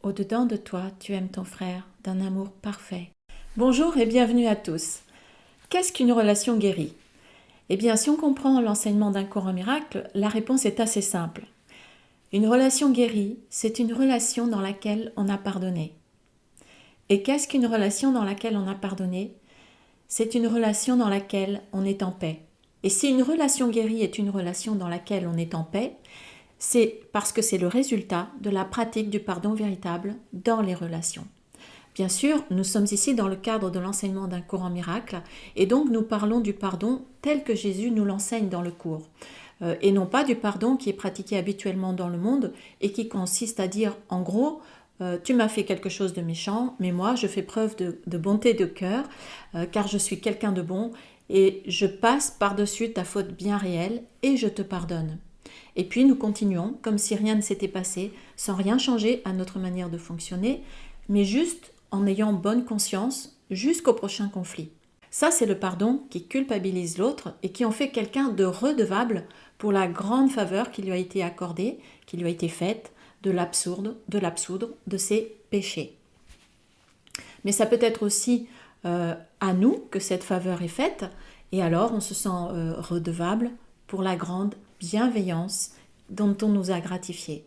Au-dedans de toi, tu aimes ton frère d'un amour parfait. Bonjour et bienvenue à tous. Qu'est-ce qu'une relation guérie? Eh bien, si on comprend l'enseignement d'un cours en miracle, la réponse est assez simple. Une relation guérie, c'est une relation dans laquelle on a pardonné. Et qu'est-ce qu'une relation dans laquelle on a pardonné? C'est une relation dans laquelle on est en paix. Et si une relation guérie est une relation dans laquelle on est en paix, c'est parce que c'est le résultat de la pratique du pardon véritable dans les relations. Bien sûr, nous sommes ici dans le cadre de l'enseignement d'un cours en miracle et donc nous parlons du pardon tel que Jésus nous l'enseigne dans le cours. Et non pas du pardon qui est pratiqué habituellement dans le monde et qui consiste à dire en gros tu m'as fait quelque chose de méchant, mais moi je fais preuve de bonté de cœur car je suis quelqu'un de bon et je passe par-dessus ta faute bien réelle et je te pardonne. Et puis nous continuons comme si rien ne s'était passé, sans rien changer à notre manière de fonctionner, mais juste en ayant bonne conscience jusqu'au prochain conflit. Ça, c'est le pardon qui culpabilise l'autre et qui en fait quelqu'un de redevable pour la grande faveur qui lui a été accordée, qui lui a été faite, de l'absoudre de ses péchés. Mais ça peut être aussi à nous que cette faveur est faite, et alors on se sent redevable pour la grande bienveillance dont on nous a gratifié.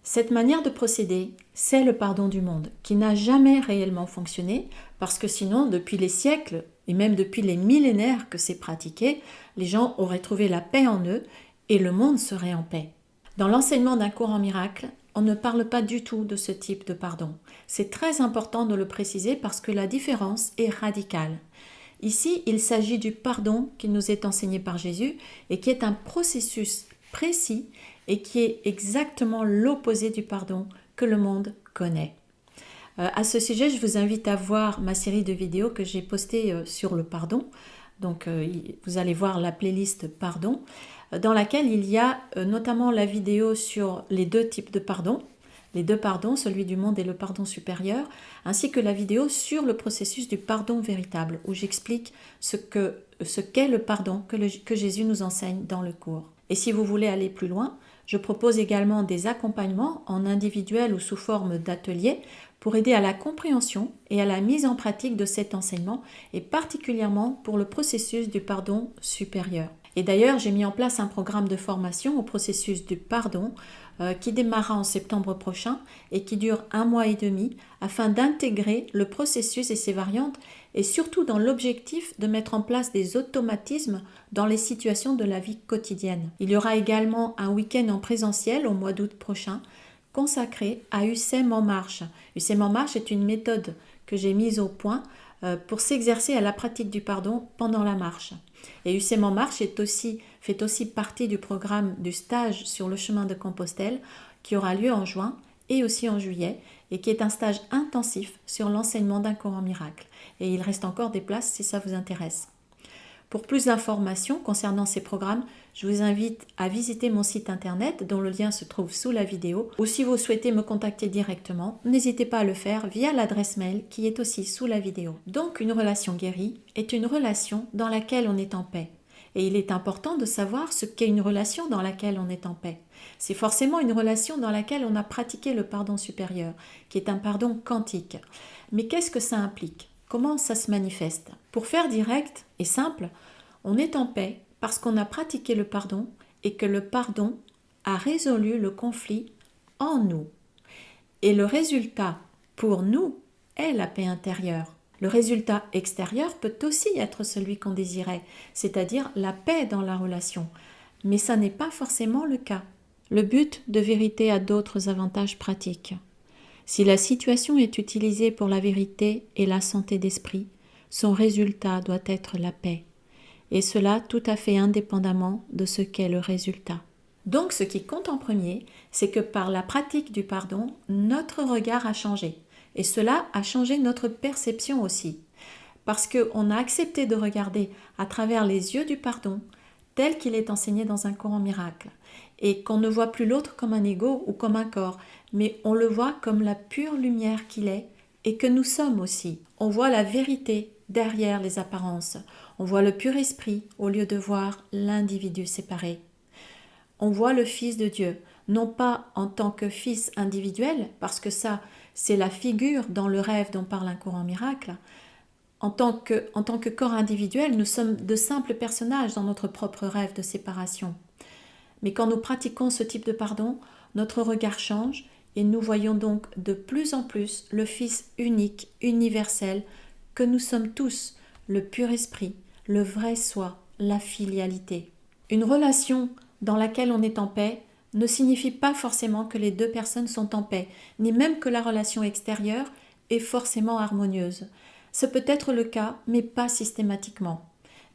Cette manière de procéder, c'est le pardon du monde, qui n'a jamais réellement fonctionné, parce que sinon, depuis les siècles, et même depuis les millénaires que c'est pratiqué, les gens auraient trouvé la paix en eux, et le monde serait en paix. Dans l'enseignement d'un cours en miracle, on ne parle pas du tout de ce type de pardon. C'est très important de le préciser parce que la différence est radicale. Ici, il s'agit du pardon qui nous est enseigné par Jésus et qui est un processus précis et qui est exactement l'opposé du pardon que le monde connaît. À ce sujet, je vous invite à voir ma série de vidéos que j'ai postée sur le pardon. Donc, vous allez voir la playlist Pardon, dans laquelle il y a notamment la vidéo sur les deux types de pardon, les deux pardons, celui du monde et le pardon supérieur, ainsi que la vidéo sur le processus du pardon véritable, où j'explique ce qu'est le pardon que Jésus nous enseigne dans le cours. Et si vous voulez aller plus loin, je propose également des accompagnements en individuel ou sous forme d'ateliers pour aider à la compréhension et à la mise en pratique de cet enseignement, et particulièrement pour le processus du pardon supérieur. Et d'ailleurs, j'ai mis en place un programme de formation au processus du pardon qui démarrera en septembre prochain et qui dure 1 mois et demi afin d'intégrer le processus et ses variantes et surtout dans l'objectif de mettre en place des automatismes dans les situations de la vie quotidienne. Il y aura également un week-end en présentiel au mois d'août prochain consacré à UCM en marche. UCM en marche est une méthode que j'ai mise au point pour s'exercer à la pratique du pardon pendant la marche. Et UCM en marche fait aussi partie du programme du stage sur le chemin de Compostelle qui aura lieu en juin et aussi en juillet et qui est un stage intensif sur l'enseignement d'un cours en miracle. Et il reste encore des places si ça vous intéresse. Pour plus d'informations concernant ces programmes, je vous invite à visiter mon site internet dont le lien se trouve sous la vidéo, ou si vous souhaitez me contacter directement, n'hésitez pas à le faire via l'adresse mail qui est aussi sous la vidéo. Donc une relation guérie est une relation dans laquelle on est en paix. Et il est important de savoir ce qu'est une relation dans laquelle on est en paix. C'est forcément une relation dans laquelle on a pratiqué le pardon supérieur, qui est un pardon quantique. Mais qu'est-ce que ça implique ? Comment ça se manifeste? Pour faire direct et simple, on est en paix parce qu'on a pratiqué le pardon et que le pardon a résolu le conflit en nous. Et le résultat pour nous est la paix intérieure. Le résultat extérieur peut aussi être celui qu'on désirait, c'est-à-dire la paix dans la relation. Mais ça n'est pas forcément le cas. Le but de vérité a d'autres avantages pratiques. Si la situation est utilisée pour la vérité et la santé d'esprit, son résultat doit être la paix. Et cela tout à fait indépendamment de ce qu'est le résultat. Donc ce qui compte en premier, c'est que par la pratique du pardon, notre regard a changé. Et cela a changé notre perception aussi. Parce qu'on a accepté de regarder à travers les yeux du pardon, tel qu'il est enseigné dans un cours en miracle. Et qu'on ne voit plus l'autre comme un ego ou comme un corps, mais on le voit comme la pure lumière qu'il est et que nous sommes aussi. On voit la vérité derrière les apparences. On voit le pur esprit au lieu de voir l'individu séparé. On voit le Fils de Dieu non pas en tant que fils individuel, parce que ça, c'est la figure dans le rêve dont parle un courant miracle. En tant que corps individuel, nous sommes de simples personnages dans notre propre rêve de séparation. Mais quand nous pratiquons ce type de pardon, notre regard change et nous voyons donc de plus en plus le Fils unique, universel, que nous sommes tous, le pur esprit, le vrai soi, la filialité. Une relation dans laquelle on est en paix ne signifie pas forcément que les deux personnes sont en paix, ni même que la relation extérieure est forcément harmonieuse. Ce peut être le cas, mais pas systématiquement.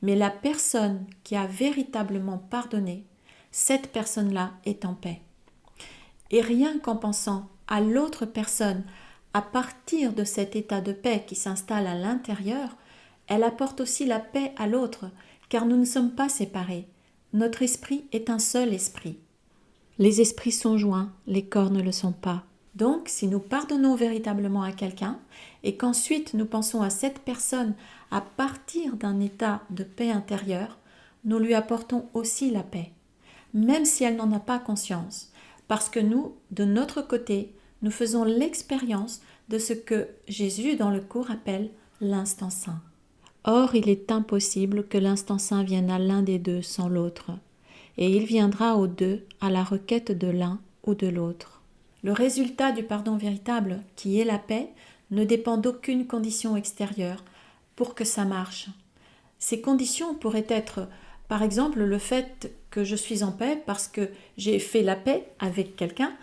Mais la personne qui a véritablement pardonné, cette personne-là est en paix. Et rien qu'en pensant à l'autre personne, à partir de cet état de paix qui s'installe à l'intérieur, elle apporte aussi la paix à l'autre, car nous ne sommes pas séparés. Notre esprit est un seul esprit. Les esprits sont joints, les corps ne le sont pas. Donc, si nous pardonnons véritablement à quelqu'un et qu'ensuite nous pensons à cette personne à partir d'un état de paix intérieure, nous lui apportons aussi la paix, même si elle n'en a pas conscience, parce que nous, de notre côté, nous faisons l'expérience de ce que Jésus dans le cours appelle l'instant saint. Or, il est impossible que l'instant saint vienne à l'un des deux sans l'autre, et il viendra aux deux à la requête de l'un ou de l'autre. Le résultat du pardon véritable, qui est la paix, ne dépend d'aucune condition extérieure pour que ça marche. Ces conditions pourraient être, par exemple, le fait que je suis en paix parce que j'ai fait la paix avec quelqu'un,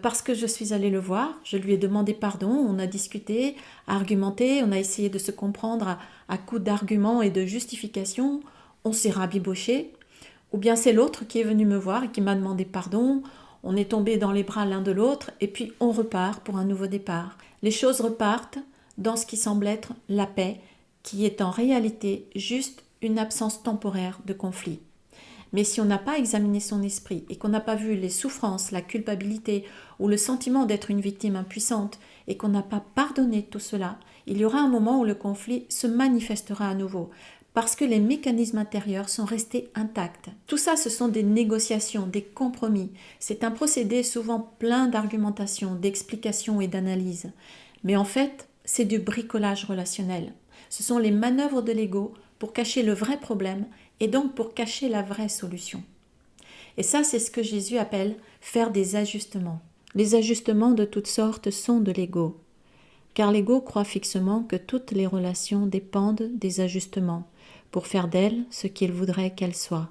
parce que je suis allée le voir, je lui ai demandé pardon, on a discuté, argumenté, on a essayé de se comprendre à coups d'arguments et de justifications, on s'est rabiboché, ou bien c'est l'autre qui est venu me voir et qui m'a demandé pardon, on est tombé dans les bras l'un de l'autre et puis on repart pour un nouveau départ. Les choses repartent dans ce qui semble être la paix, qui est en réalité juste une absence temporaire de conflit. Mais si on n'a pas examiné son esprit et qu'on n'a pas vu les souffrances, la culpabilité ou le sentiment d'être une victime impuissante et qu'on n'a pas pardonné tout cela, il y aura un moment où le conflit se manifestera à nouveau parce que les mécanismes intérieurs sont restés intacts. Tout ça, ce sont des négociations, des compromis. C'est un procédé souvent plein d'argumentation, d'explications et d'analyses. Mais en fait, c'est du bricolage relationnel. Ce sont les manœuvres de l'ego pour cacher le vrai problème et donc pour cacher la vraie solution. Et ça, c'est ce que Jésus appelle faire des ajustements. Les ajustements de toutes sortes sont de l'ego, car l'ego croit fixement que toutes les relations dépendent des ajustements, pour faire d'elles ce qu'il voudrait qu'elles soient.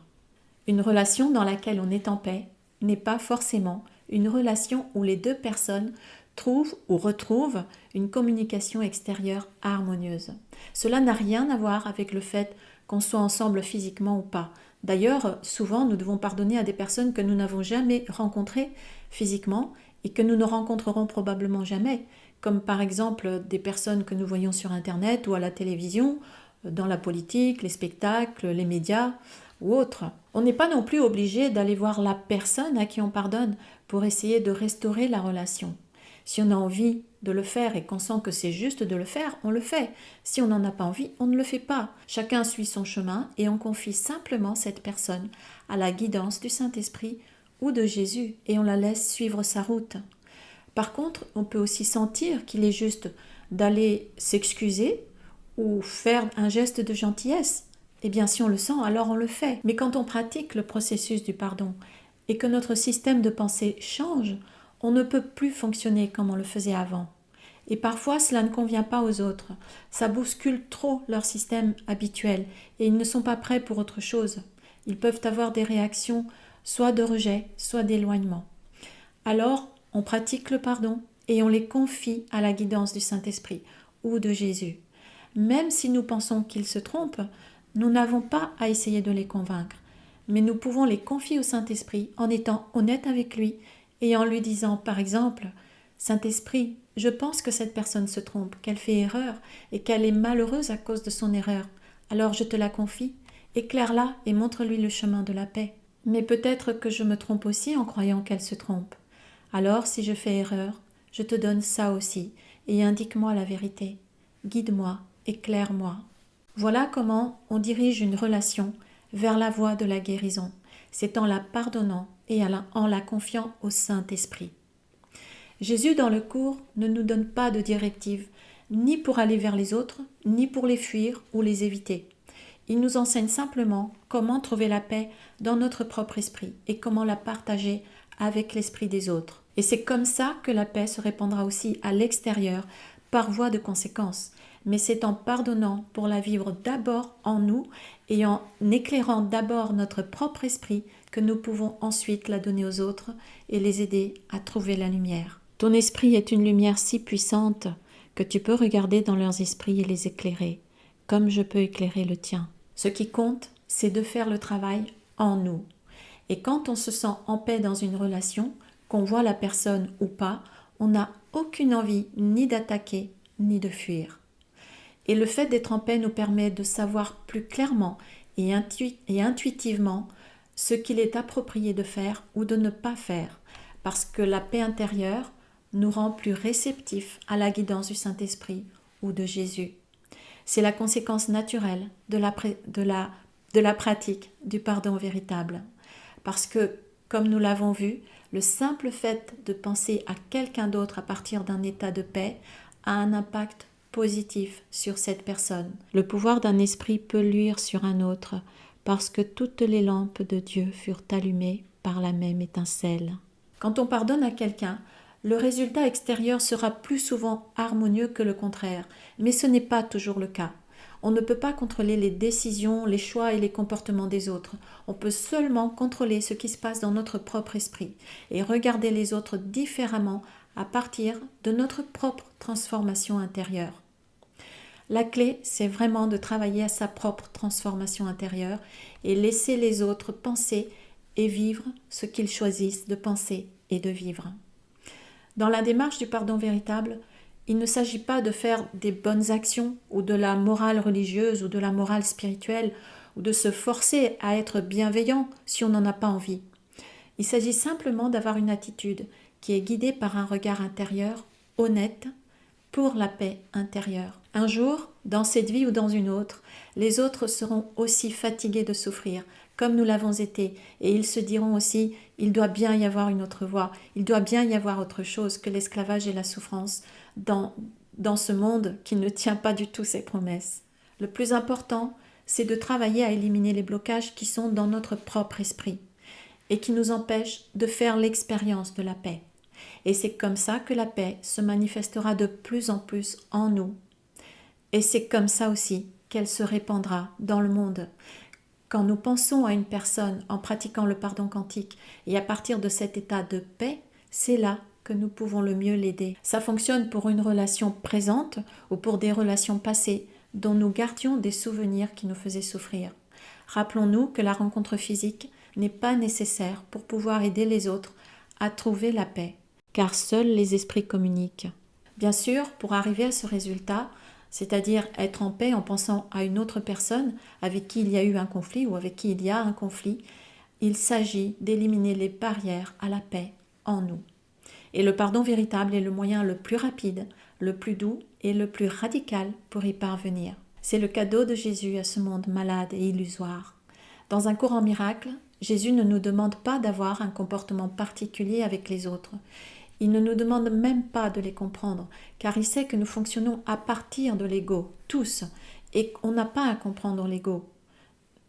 Une relation dans laquelle on est en paix n'est pas forcément une relation où les deux personnes trouvent ou retrouvent une communication extérieure harmonieuse. Cela n'a rien à voir avec le fait qu'on soit ensemble physiquement ou pas. D'ailleurs, souvent, nous devons pardonner à des personnes que nous n'avons jamais rencontrées physiquement et que nous ne rencontrerons probablement jamais, comme par exemple des personnes que nous voyons sur Internet ou à la télévision, dans la politique, les spectacles, les médias ou autres. On n'est pas non plus obligé d'aller voir la personne à qui on pardonne pour essayer de restaurer la relation. Si on a envie de le faire et qu'on sent que c'est juste de le faire, on le fait. Si on n'en a pas envie, on ne le fait pas. Chacun suit son chemin et on confie simplement cette personne à la guidance du Saint-Esprit ou de Jésus et on la laisse suivre sa route. Par contre, on peut aussi sentir qu'il est juste d'aller s'excuser ou faire un geste de gentillesse. Eh bien, si on le sent, alors on le fait. Mais quand on pratique le processus du pardon et que notre système de pensée change, on ne peut plus fonctionner comme on le faisait avant. Et parfois, cela ne convient pas aux autres. Ça bouscule trop leur système habituel et ils ne sont pas prêts pour autre chose. Ils peuvent avoir des réactions soit de rejet, soit d'éloignement. Alors, on pratique le pardon et on les confie à la guidance du Saint-Esprit ou de Jésus. Même si nous pensons qu'ils se trompent, nous n'avons pas à essayer de les convaincre, mais nous pouvons les confier au Saint-Esprit en étant honnêtes avec lui et en lui disant par exemple « Saint-Esprit, je pense que cette personne se trompe, qu'elle fait erreur et qu'elle est malheureuse à cause de son erreur. Alors je te la confie, éclaire-la et montre-lui le chemin de la paix. Mais peut-être que je me trompe aussi en croyant qu'elle se trompe. Alors si je fais erreur, je te donne ça aussi et indique-moi la vérité. Guide-moi, éclaire-moi. » Voilà comment on dirige une relation vers la voie de la guérison. C'est en la pardonnant et en la confiant au Saint-Esprit. Jésus, dans le cours, ne nous donne pas de directive, ni pour aller vers les autres, ni pour les fuir ou les éviter. Il nous enseigne simplement comment trouver la paix dans notre propre esprit et comment la partager avec l'esprit des autres. Et c'est comme ça que la paix se répandra aussi à l'extérieur par voie de conséquence. Mais c'est en pardonnant pour la vivre d'abord en nous et en éclairant d'abord notre propre esprit que nous pouvons ensuite la donner aux autres et les aider à trouver la lumière. Ton esprit est une lumière si puissante que tu peux regarder dans leurs esprits et les éclairer, comme je peux éclairer le tien. Ce qui compte, c'est de faire le travail en nous. Et quand on se sent en paix dans une relation, qu'on voit la personne ou pas, on n'a aucune envie ni d'attaquer ni de fuir. Et le fait d'être en paix nous permet de savoir plus clairement et intuitivement ce qu'il est approprié de faire ou de ne pas faire, parce que la paix intérieure nous rend plus réceptifs à la guidance du Saint-Esprit ou de Jésus. C'est la conséquence naturelle de la pratique du pardon véritable. Parce que, comme nous l'avons vu, le simple fait de penser à quelqu'un d'autre à partir d'un état de paix a un impact positif sur cette personne. Le pouvoir d'un esprit peut luire sur un autre, parce que toutes les lampes de Dieu furent allumées par la même étincelle. Quand on pardonne à quelqu'un, le résultat extérieur sera plus souvent harmonieux que le contraire, mais ce n'est pas toujours le cas. On ne peut pas contrôler les décisions, les choix et les comportements des autres. On peut seulement contrôler ce qui se passe dans notre propre esprit et regarder les autres différemment à partir de notre propre transformation intérieure. La clé, c'est vraiment de travailler à sa propre transformation intérieure et laisser les autres penser et vivre ce qu'ils choisissent de penser et de vivre. Dans la démarche du pardon véritable, il ne s'agit pas de faire des bonnes actions ou de la morale religieuse ou de la morale spirituelle ou de se forcer à être bienveillant si on n'en a pas envie. Il s'agit simplement d'avoir une attitude qui est guidée par un regard intérieur, honnête, pour la paix intérieure. Un jour, dans cette vie ou dans une autre, les autres seront aussi fatigués de souffrir, comme nous l'avons été, et ils se diront aussi, il doit bien y avoir une autre voie, il doit bien y avoir autre chose que l'esclavage et la souffrance dans ce monde qui ne tient pas du tout ses promesses. Le plus important, c'est de travailler à éliminer les blocages qui sont dans notre propre esprit et qui nous empêchent de faire l'expérience de la paix. Et c'est comme ça que la paix se manifestera de plus en plus en nous. Et c'est comme ça aussi qu'elle se répandra dans le monde. Quand nous pensons à une personne en pratiquant le pardon quantique et à partir de cet état de paix, c'est là que nous pouvons le mieux l'aider. Ça fonctionne pour une relation présente ou pour des relations passées dont nous gardions des souvenirs qui nous faisaient souffrir. Rappelons-nous que la rencontre physique n'est pas nécessaire pour pouvoir aider les autres à trouver la paix, car seuls les esprits communiquent. Bien sûr, pour arriver à ce résultat, c'est-à-dire être en paix en pensant à une autre personne avec qui il y a eu un conflit ou avec qui il y a un conflit, il s'agit d'éliminer les barrières à la paix en nous. Et le pardon véritable est le moyen le plus rapide, le plus doux et le plus radical pour y parvenir. C'est le cadeau de Jésus à ce monde malade et illusoire. Dans un cours en miracle, Jésus ne nous demande pas d'avoir un comportement particulier avec les autres. Il ne nous demande même pas de les comprendre, car il sait que nous fonctionnons à partir de l'ego, tous, et qu'on n'a pas à comprendre l'ego,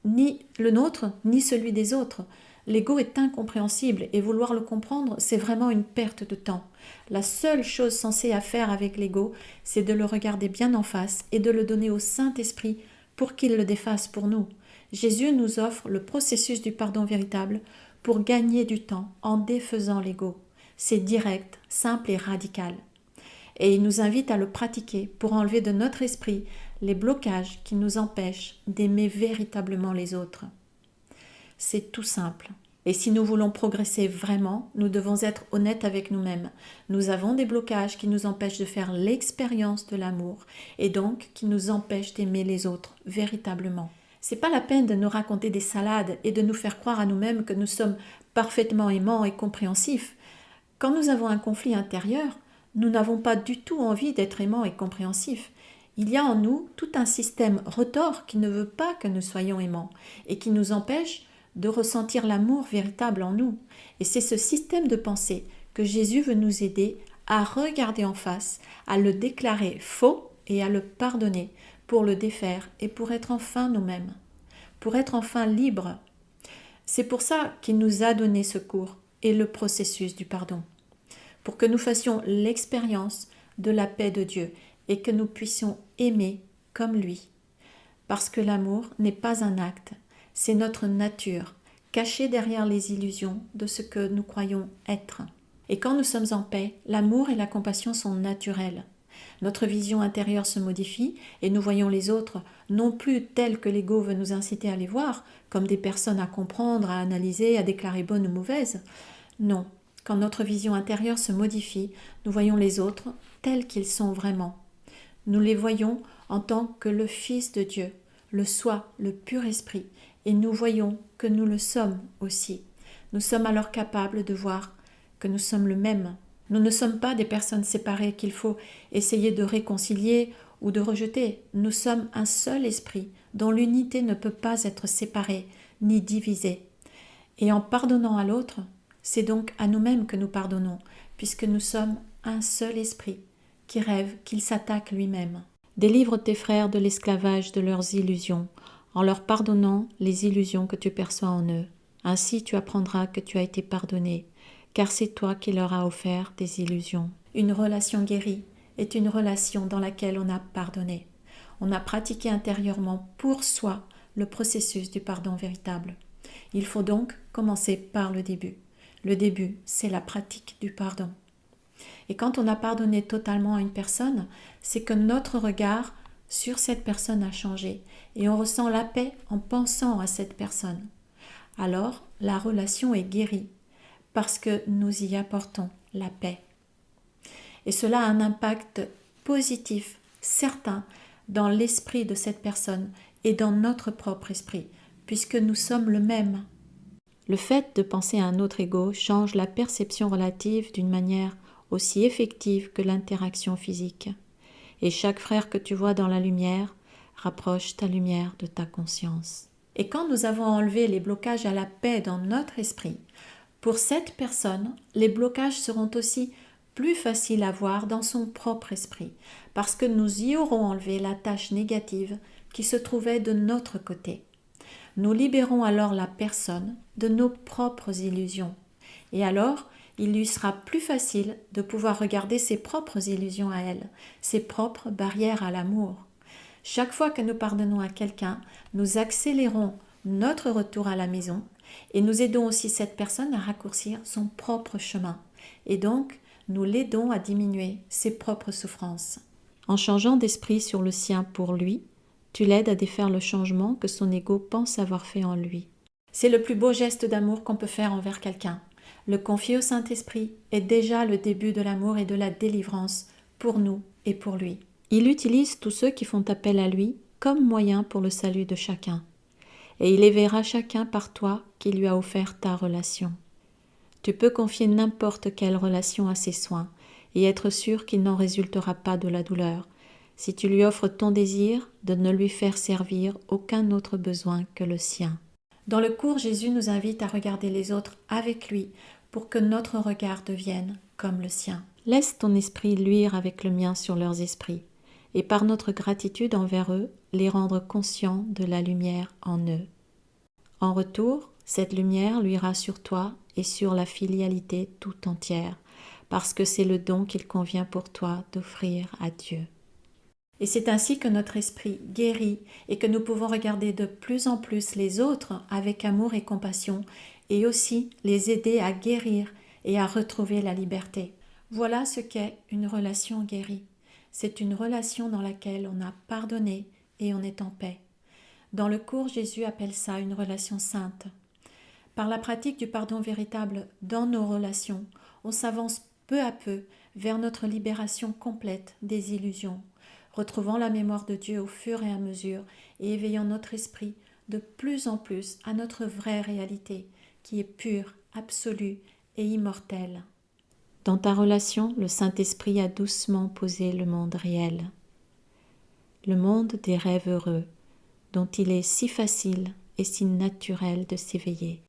ni le nôtre, ni celui des autres. L'ego est incompréhensible et vouloir le comprendre, c'est vraiment une perte de temps. La seule chose censée à faire avec l'ego, c'est de le regarder bien en face et de le donner au Saint-Esprit pour qu'il le défasse pour nous. Jésus nous offre le processus du pardon véritable pour gagner du temps en défaisant l'ego. C'est direct, simple et radical. Et il nous invite à le pratiquer pour enlever de notre esprit les blocages qui nous empêchent d'aimer véritablement les autres. C'est tout simple. Et si nous voulons progresser vraiment, nous devons être honnêtes avec nous-mêmes. Nous avons des blocages qui nous empêchent de faire l'expérience de l'amour et donc qui nous empêchent d'aimer les autres véritablement. C'est pas la peine de nous raconter des salades et de nous faire croire à nous-mêmes que nous sommes parfaitement aimants et compréhensifs. Quand nous avons un conflit intérieur, nous n'avons pas du tout envie d'être aimants et compréhensifs. Il y a en nous tout un système retors qui ne veut pas que nous soyons aimants et qui nous empêche de ressentir l'amour véritable en nous. Et c'est ce système de pensée que Jésus veut nous aider à regarder en face, à le déclarer faux et à le pardonner pour le défaire et pour être enfin nous-mêmes, pour être enfin libres. C'est pour ça qu'il nous a donné ce cours et le processus du pardon, pour que nous fassions l'expérience de la paix de Dieu et que nous puissions aimer comme lui. Parce que l'amour n'est pas un acte, c'est notre nature, cachée derrière les illusions de ce que nous croyons être. Et quand nous sommes en paix, l'amour et la compassion sont naturels. Notre vision intérieure se modifie et nous voyons les autres non plus tels que l'ego veut nous inciter à les voir, comme des personnes à comprendre, à analyser, à déclarer bonnes ou mauvaises. Non, quand notre vision intérieure se modifie, nous voyons les autres tels qu'ils sont vraiment. Nous les voyons en tant que le Fils de Dieu, le Soi, le pur esprit, et nous voyons que nous le sommes aussi. Nous sommes alors capables de voir que nous sommes le même. Nous ne sommes pas des personnes séparées qu'il faut essayer de réconcilier ou de rejeter. Nous sommes un seul esprit dont l'unité ne peut pas être séparée ni divisée. Et en pardonnant à l'autre, c'est donc à nous-mêmes que nous pardonnons, puisque nous sommes un seul esprit qui rêve qu'il s'attaque lui-même. Délivre tes frères de l'esclavage de leurs illusions, en leur pardonnant les illusions que tu perçois en eux. Ainsi tu apprendras que tu as été pardonné, car c'est toi qui leur as offert des illusions. Une relation guérie est une relation dans laquelle on a pardonné. On a pratiqué intérieurement pour soi le processus du pardon véritable. Il faut donc commencer par le début. Le début, c'est la pratique du pardon. Et quand on a pardonné totalement à une personne, c'est que notre regard sur cette personne a changé et on ressent la paix en pensant à cette personne. Alors, la relation est guérie parce que nous y apportons la paix. Et cela a un impact positif, certain, dans l'esprit de cette personne et dans notre propre esprit, puisque nous sommes le même. Le fait de penser à un autre ego change la perception relative d'une manière aussi effective que l'interaction physique. Et chaque frère que tu vois dans la lumière rapproche ta lumière de ta conscience. Et quand nous avons enlevé les blocages à la paix dans notre esprit, pour cette personne, les blocages seront aussi plus faciles à voir dans son propre esprit, parce que nous y aurons enlevé la tâche négative qui se trouvait de notre côté. Nous libérons alors la personne de nos propres illusions. Et alors, il lui sera plus facile de pouvoir regarder ses propres illusions à elle, ses propres barrières à l'amour. Chaque fois que nous pardonnons à quelqu'un, nous accélérons notre retour à la maison et nous aidons aussi cette personne à raccourcir son propre chemin. Et donc, nous l'aidons à diminuer ses propres souffrances. En changeant d'esprit sur le sien pour lui, tu l'aides à défaire le changement que son ego pense avoir fait en lui. C'est le plus beau geste d'amour qu'on peut faire envers quelqu'un. Le confier au Saint-Esprit est déjà le début de l'amour et de la délivrance pour nous et pour lui. Il utilise tous ceux qui font appel à lui comme moyen pour le salut de chacun. Et il éveillera chacun par toi qui lui a offert ta relation. Tu peux confier n'importe quelle relation à ses soins et être sûr qu'il n'en résultera pas de la douleur, si tu lui offres ton désir de ne lui faire servir aucun autre besoin que le sien. Dans le cours, Jésus nous invite à regarder les autres avec lui pour que notre regard devienne comme le sien. Laisse ton esprit luire avec le mien sur leurs esprits, et par notre gratitude envers eux, les rendre conscients de la lumière en eux. En retour, cette lumière luira sur toi et sur la filialité tout entière, parce que c'est le don qu'il convient pour toi d'offrir à Dieu. Et c'est ainsi que notre esprit guérit et que nous pouvons regarder de plus en plus les autres avec amour et compassion et aussi les aider à guérir et à retrouver la liberté. Voilà ce qu'est une relation guérie. C'est une relation dans laquelle on a pardonné et on est en paix. Dans le cours, Jésus appelle ça une relation sainte. Par la pratique du pardon véritable dans nos relations, on s'avance peu à peu vers notre libération complète des illusions, retrouvant la mémoire de Dieu au fur et à mesure et éveillant notre esprit de plus en plus à notre vraie réalité, qui est pure, absolue et immortelle. Dans ta relation, le Saint-Esprit a doucement posé le monde réel, le monde des rêves heureux, dont il est si facile et si naturel de s'éveiller.